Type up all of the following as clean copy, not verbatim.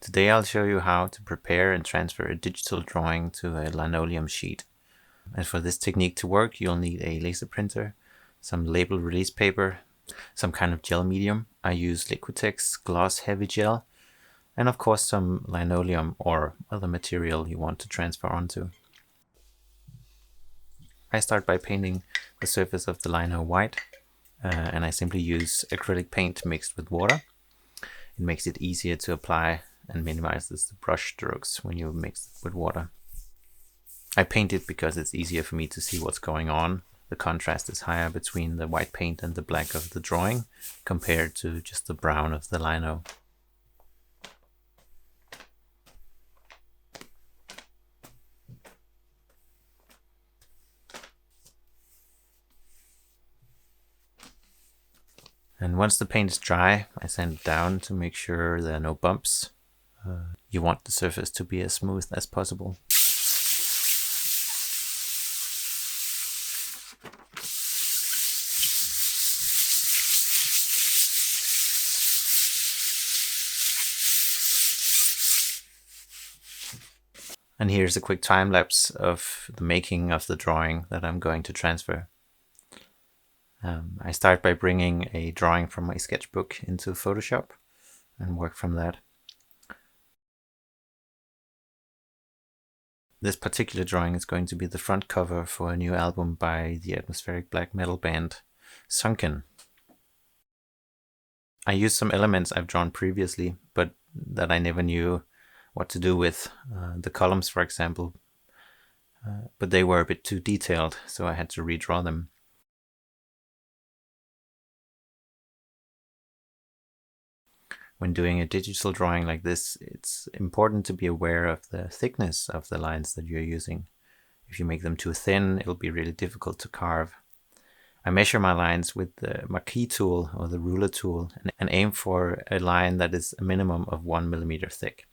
Today I'll show you how to prepare and transfer a digital drawing to a linoleum sheet. And for this technique to work, you'll need a laser printer, some label release paper, some kind of gel medium. I use liquitex gloss heavy gel, and of course some linoleum or other material you want to transfer onto. I start by painting the surface of the lino white, and I simply use acrylic paint mixed with water. It makes it easier to apply and minimizes the brush strokes when you mix it with water. I paint it because it's easier for me to see what's going on. The contrast is higher between the white paint and the black of the drawing compared to just the brown of the lino. And once the paint is dry, I sand it down to make sure there are no bumps. You want the surface to be as smooth as possible. And here's a quick time lapse of the making of the drawing that I'm going to transfer. I start by bringing a drawing from my sketchbook into Photoshop and work from that. This particular drawing is going to be the front cover for a new album by the atmospheric black metal band Sunken. I used some elements I've drawn previously, but that I never knew what to do with. The columns, for example, but they were a bit too detailed, so I had to redraw them. When doing a digital drawing like this, it's important to be aware of the thickness of the lines that you're using. If you make them too thin, it'll be really difficult to carve. I measure my lines with the marquee tool or the ruler tool and aim for a line that is a minimum of 1 millimeter thick.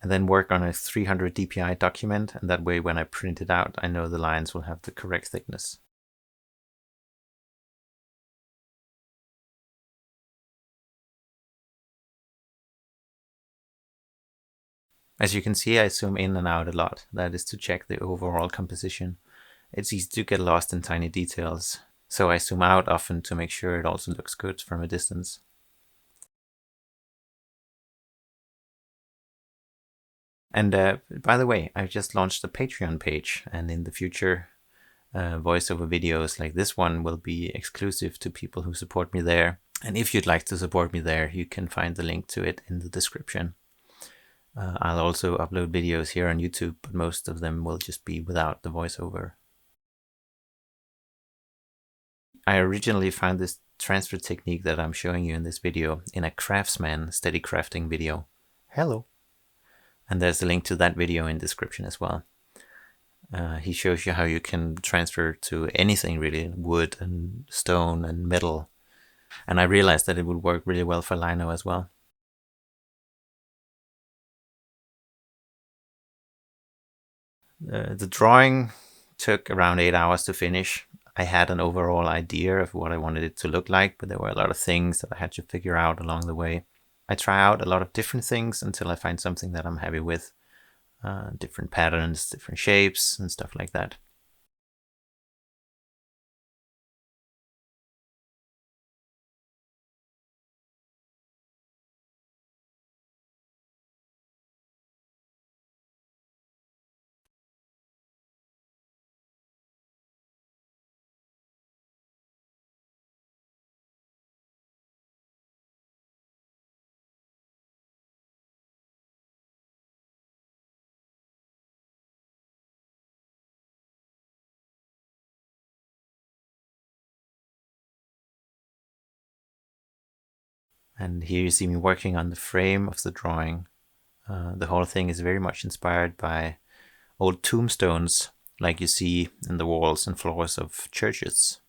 And then work on a 300 dpi document, and that way when I print it out, I know the lines will have the correct thickness. As you can see, I zoom in and out a lot. That is to check the overall composition. It's easy to get lost in tiny details, so I zoom out often to make sure it also looks good from a distance. And by the way, I've just launched a Patreon page, and in the future voiceover videos like this one will be exclusive to people who support me there. And if you'd like to support me there, you can find the link to it in the description. I'll also upload videos here on YouTube, but most of them will just be without the voiceover. I originally found this transfer technique that I'm showing you in this video in a crafsman steady crafting video. Hello! And there's a link to that video in the description as well. He shows you how you can transfer to anything really, wood and stone and metal. And I realized that it would work really well for lino as well. The drawing took around 8 hours to finish. I had an overall idea of what I wanted it to look like, but there were a lot of things that I had to figure out along the way. I try out a lot of different things until I find something that I'm happy with. Different patterns, different shapes, and stuff like that. And here you see me working on the frame of the drawing. The whole thing is very much inspired by old tombstones like you see in the walls and floors of churches.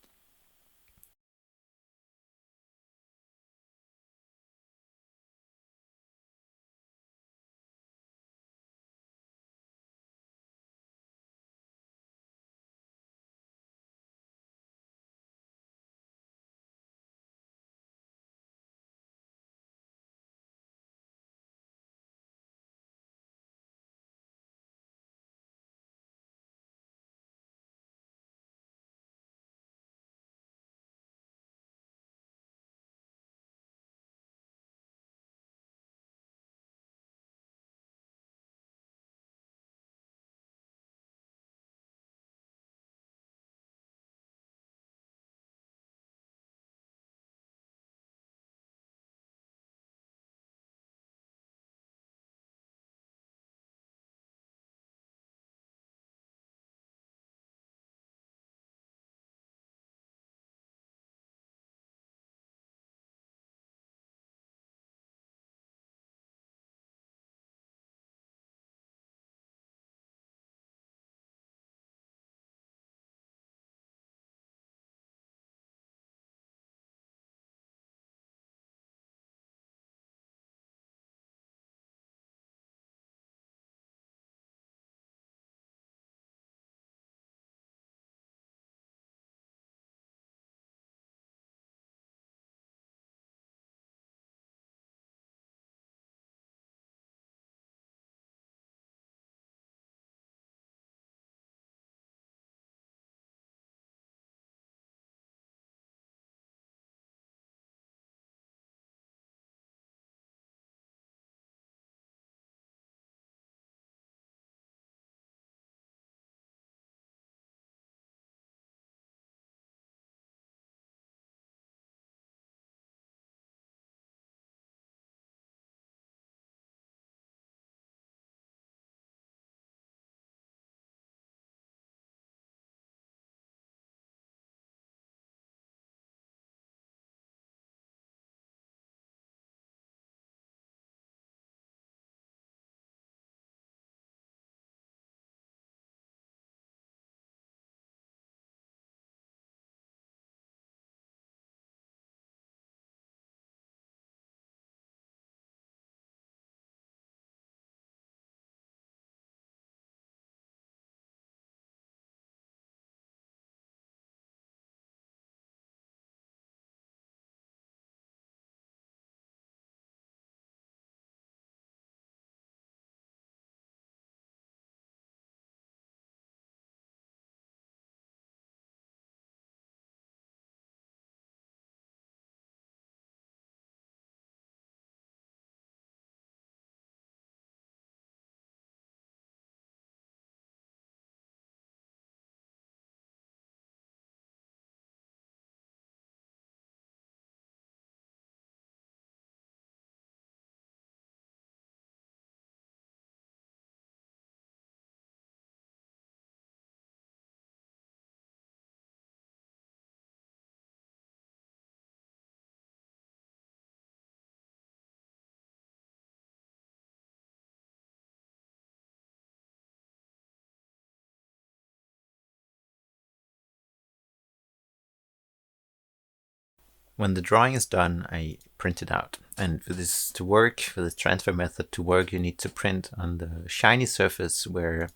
When the drawing is done, I print it out. And for this to work, for this transfer method to work, you need to print on the shiny surface where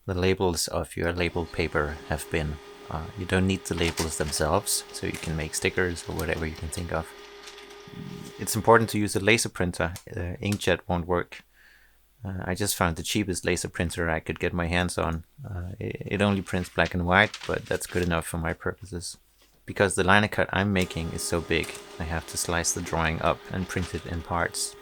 the labels of your label paper have been. You don't need the labels themselves, so you can make stickers or whatever you can think of. It's important to use a laser printer. Inkjet won't work. I just found the cheapest laser printer I could get my hands on. It only prints black and white, but that's good enough for my purposes. Because the liner cut I'm making is so big, I have to slice the drawing up and print it in parts.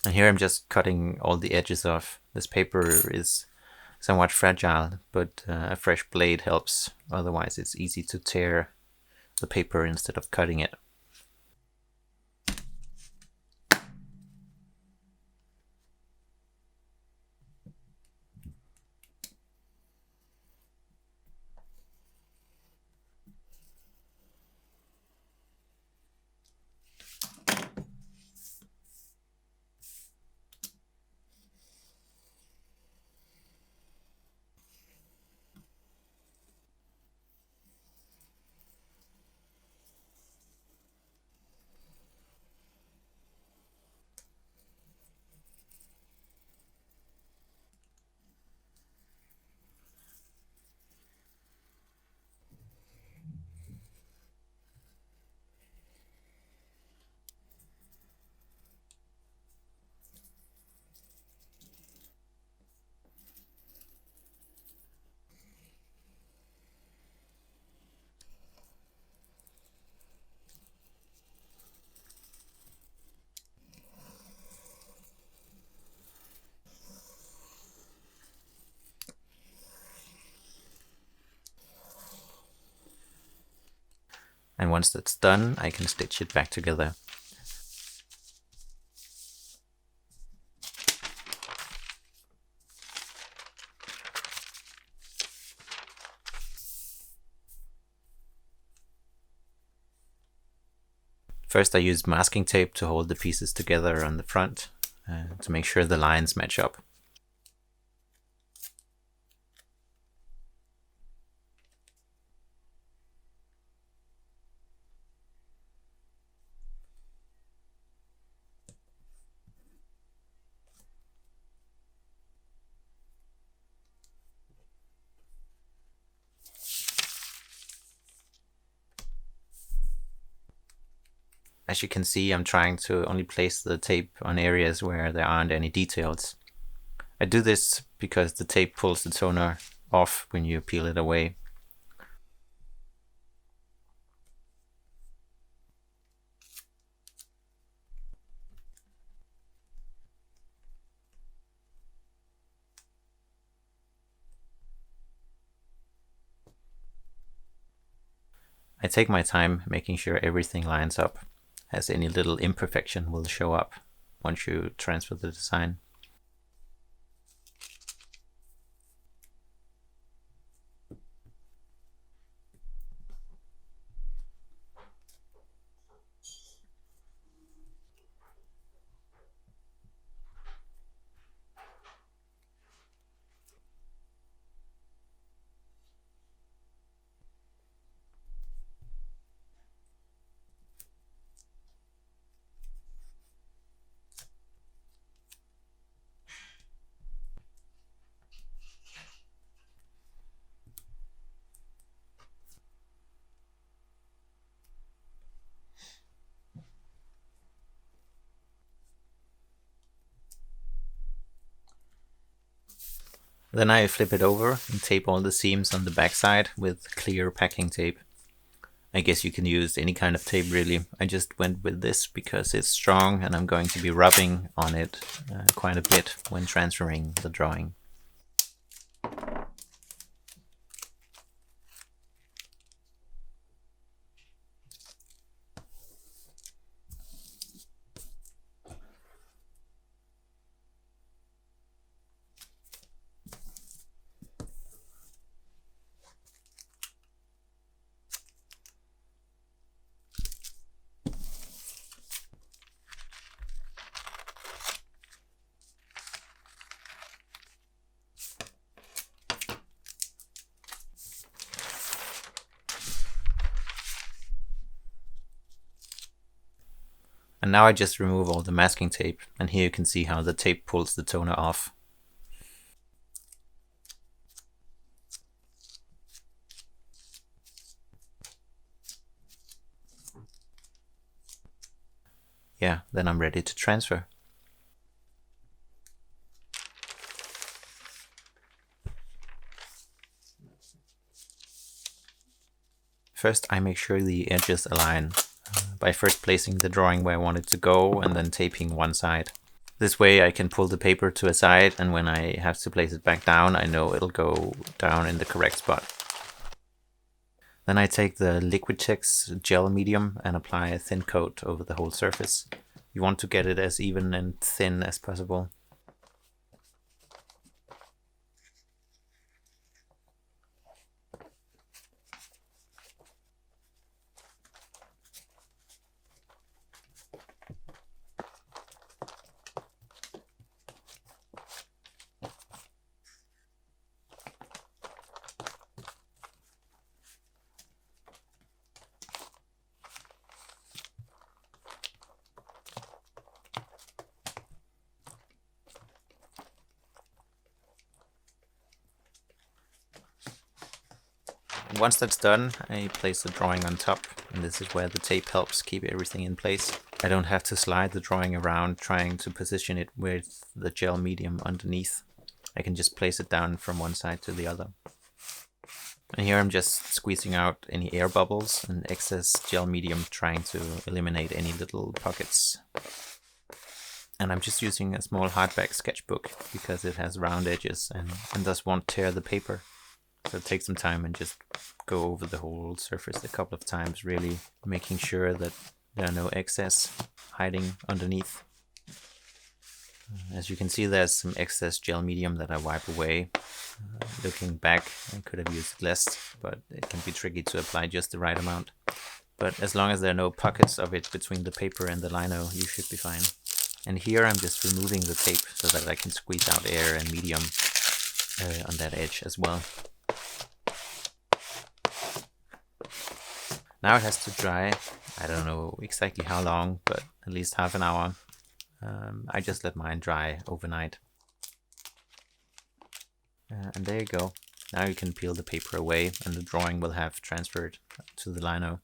And here I'm just cutting all the edges off. This paper is somewhat fragile, but a fresh blade helps. Otherwise it's easy to tear the paper instead of cutting it. And once that's done, I can stitch it back together. First I use masking tape to hold the pieces together on the front to make sure the lines match up. As you can see, I'm trying to only place the tape on areas where there aren't any details. I do this because the tape pulls the toner off when you peel it away. I take my time making sure everything lines up, as any little imperfection will show up once you transfer the design. Then I flip it over and tape all the seams on the backside with clear packing tape. I guess you can use any kind of tape really. I just went with this because it's strong and I'm going to be rubbing on it quite a bit when transferring the drawing. And now I just remove all the masking tape, and here you can see how the tape pulls the toner off. Yeah, then I'm ready to transfer. First I make sure the edges align by first placing the drawing where I want it to go and then taping one side. This way I can pull the paper to a side, and when I have to place it back down, I know it'll go down in the correct spot. Then I take the liquitex gel medium and apply a thin coat over the whole surface. You want to get it as even and thin as possible. Once that's done, I place the drawing on top, and this is where the tape helps keep everything in place. I don't have to slide the drawing around trying to position it with the gel medium underneath. I can just place it down from one side to the other. And here I'm just squeezing out any air bubbles and excess gel medium, trying to eliminate any little pockets. And I'm just using a small hardback sketchbook because it has round edges and thus won't tear the paper. So take some time and just go over the whole surface a couple of times, really making sure that there are no excess hiding underneath. As you can see, there's some excess gel medium that I wipe away. Looking back, I could have used less, but it can be tricky to apply just the right amount. But as long as there are no pockets of it between the paper and the lino, you should be fine. And here I'm just removing the tape so that I can squeeze out air and medium on that edge as well. Now it has to dry. I don't know exactly how long, but at least half an hour. I just let mine dry overnight. And there you go. Now you can peel the paper away and the drawing will have transferred to the lino.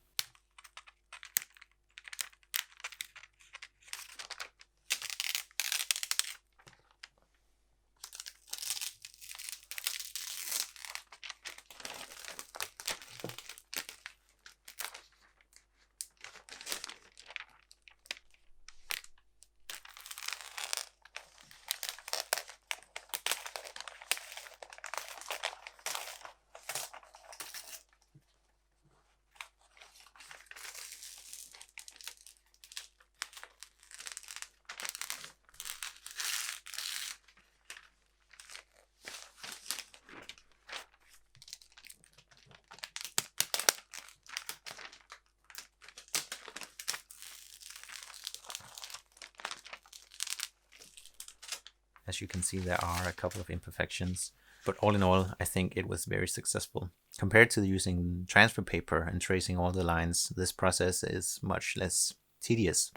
As you can see, there are a couple of imperfections, but all in all, I think it was very successful. Compared to using transfer paper and tracing all the lines, this process is much less tedious.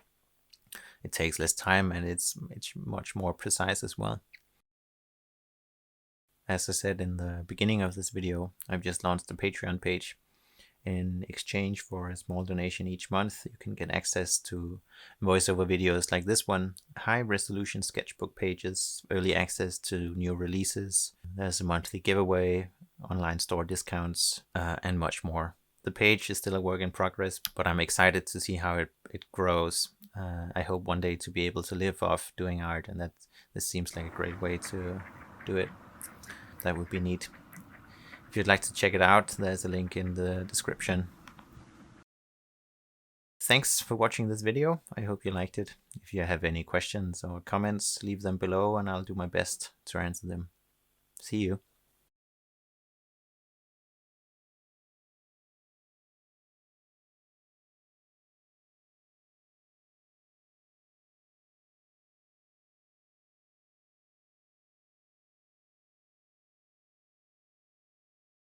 It takes less time and it's much more precise as well. As I said in the beginning of this video, I've just launched a Patreon page. In exchange for a small donation each month, you can get access to voiceover videos like this one, high-resolution sketchbook pages, early access to new releases, there's a monthly giveaway, online store discounts, and much more. The page is still a work in progress, but I'm excited to see how it grows. I hope one day to be able to live off doing art, and that this seems like a great way to do it. That would be neat. If you'd like to check it out, there's a link in the description. Thanks for watching this video. I hope you liked it. If you have any questions or comments, leave them below and I'll do my best to answer them. See you.